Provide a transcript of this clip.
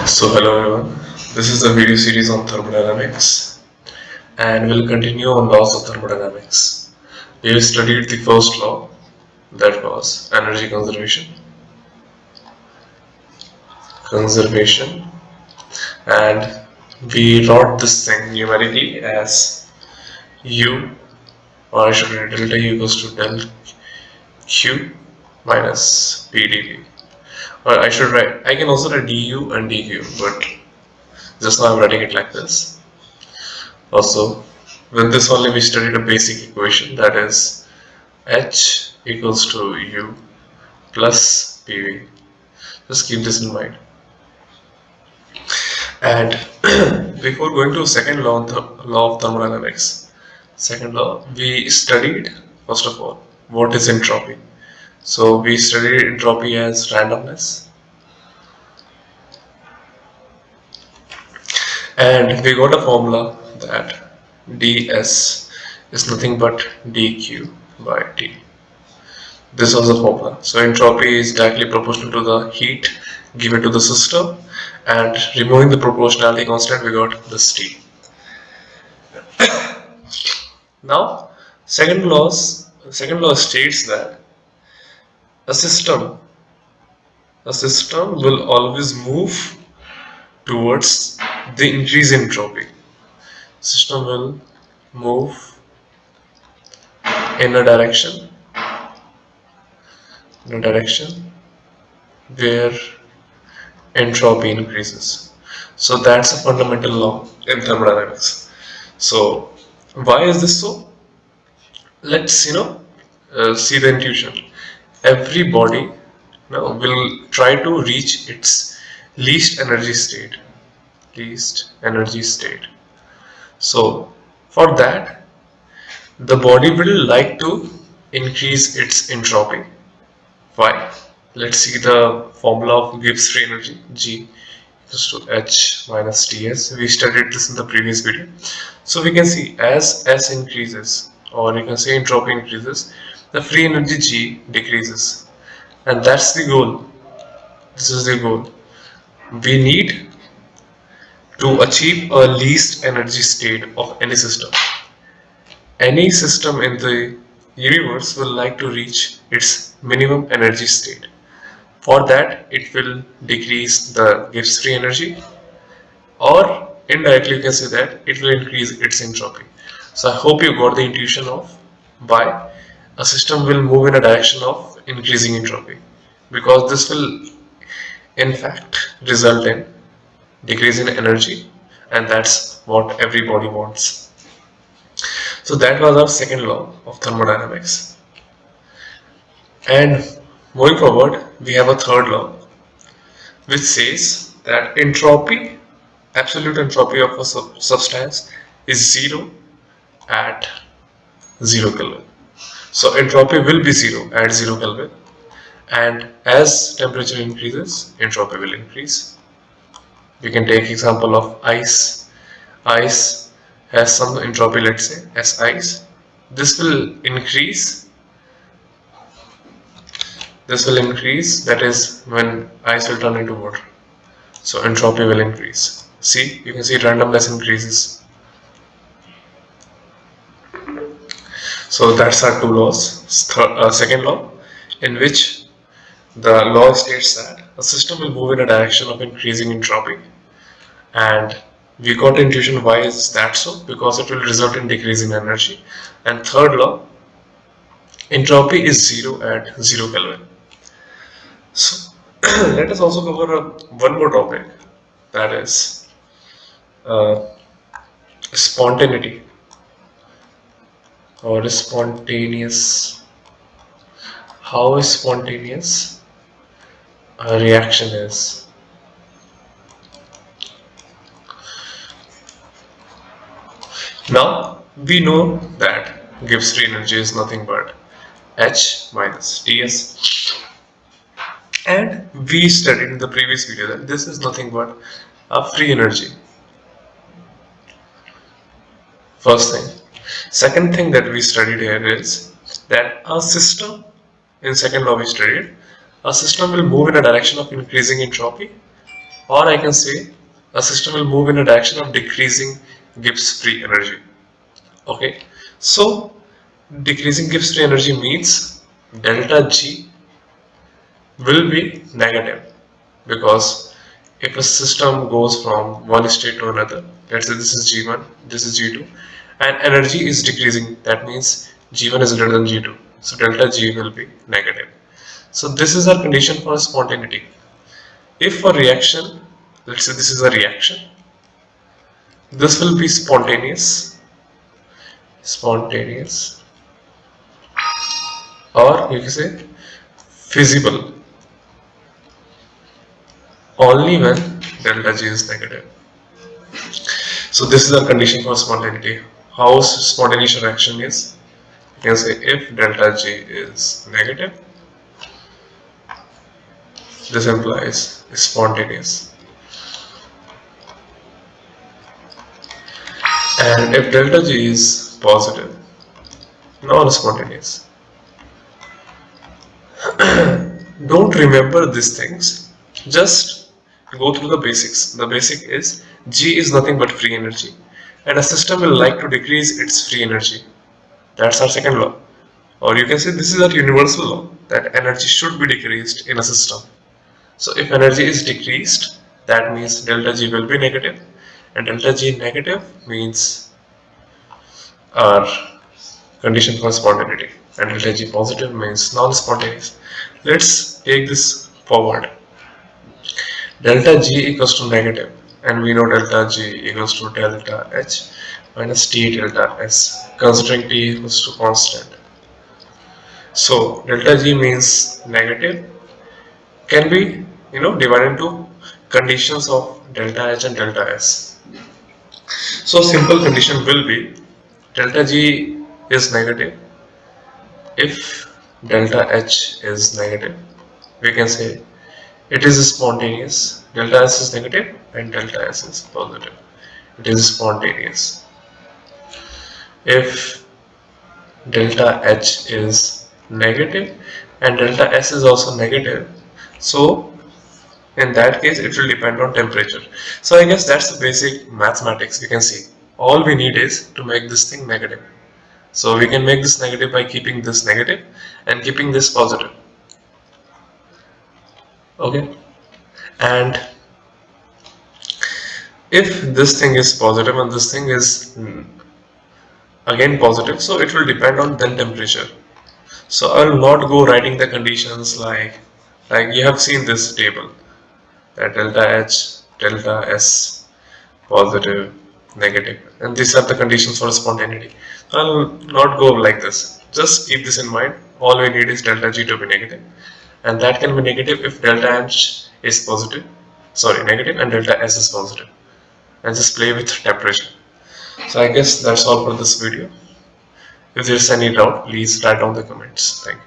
So hello everyone, this is the video series on thermodynamics and we'll continue on laws of thermodynamics. We have studied the first law, that was energy conservation, and we wrote this thing numerically as U, or I should write delta U equals to del Q minus PdV. Or I can also write du and dq, but just now I'm writing it like this. Also, with this only we studied a basic equation, that is H equals to U plus PV. Just keep this in mind. And before going to second law, law of thermodynamics, second law, we studied first of all what is entropy. So we studied entropy as randomness, and we got a formula that ds is nothing but dq by t. This was the formula. So entropy is directly proportional to the heat given to the system, and removing the proportionality constant, we got this T. Now, second law states that a system will always move towards the increase in entropy. System will move in a direction where entropy increases. So that's a fundamental law in thermodynamics. So why is this so? Let's see the intuition. Every body will try to reach its least energy state. So for that, the body will like to increase its entropy. Why? Let's see the formula of Gibbs free energy, G equals to H minus Ts. We studied this in the previous video. So we can see as S increases, or you can say entropy increases, the free energy G decreases. And that's the goal. This is the goal. We need to achieve a least energy state of any system. Any system in the universe will like to reach its minimum energy state. For that, it will decrease the Gibbs free energy, or indirectly you can say that it will increase its entropy. So I hope you got the intuition of why a system will move in a direction of increasing entropy, because this will in fact result in decrease in energy, and that's what everybody wants. So that was our second law of thermodynamics. And moving forward, we have a third law which says that absolute entropy of a substance is zero at 0 Kelvin. So entropy will be zero at 0 Kelvin, and as temperature increases, entropy will increase. We can take example of ice. Ice has some entropy, let's say as ice. This will increase. That is when ice will turn into water. So entropy will increase. See, you can see randomness increases. So that's our two laws. Second law, in which the law states that a system will move in a direction of increasing entropy, and we got intuition why is that so, because it will result in decrease in energy. And third law, entropy is zero at 0 Kelvin. So let us also cover one more topic, that is spontaneity or spontaneous. How spontaneous a reaction is. Now we know that Gibbs free energy is nothing but H minus Ts, and we studied in the previous video that this is nothing but a free energy. First thing. Second thing that we studied here is that a system, in second law we studied, a system will move in a direction of increasing entropy or I can say a system will move in a direction of decreasing Gibbs free energy. Okay, so decreasing Gibbs free energy means delta G will be negative, because if a system goes from one state to another, let's say this is G1, this is G2, and energy is decreasing, that means G1 is greater than G2, so delta G will be negative. So this is our condition for spontaneity. If a reaction, let's say this is a reaction, this will be spontaneous, or you can say feasible, only when delta G is negative. So this is a condition for spontaneity. How spontaneous reaction is? You can say if delta G is negative, this implies spontaneous. And if delta G is positive, non-spontaneous. Don't remember these things. Just go through the basics. The basic is G is nothing but free energy, and a system will like to decrease its free energy. That's our second law. Or you can say this is a universal law that energy should be decreased in a system. So if energy is decreased, that means delta G will be negative, and delta G negative means our condition for spontaneity, and delta G positive means non-spontaneous. Let's take this forward. Delta G equals to negative, and we know delta G equals to delta H minus T delta S, considering T equals to constant. So delta G means negative, can be divided into conditions of delta H and delta S. So simple condition will be delta G is negative. If delta H is negative, we can say it is spontaneous. Delta S is negative and delta S is positive. It is spontaneous. If delta H is negative and delta S is also negative, so in that case it will depend on temperature. So I guess that's the basic mathematics. You can see all we need is to make this thing negative. So we can make this negative by keeping this negative and keeping this positive. Okay, and if this thing is positive and this thing is again positive, so it will depend on then temperature. So I will not go writing the conditions like you have seen this table, that delta H, delta S, positive, negative, and these are the conditions for spontaneity. I'll not go like this. Just keep this in mind. All we need is delta G to be negative, and that can be negative if delta H is positive, sorry, negative, and delta S is positive. And just play with temperature. So I guess that's all for this video. If there's any doubt, please write down the comments. Thank you.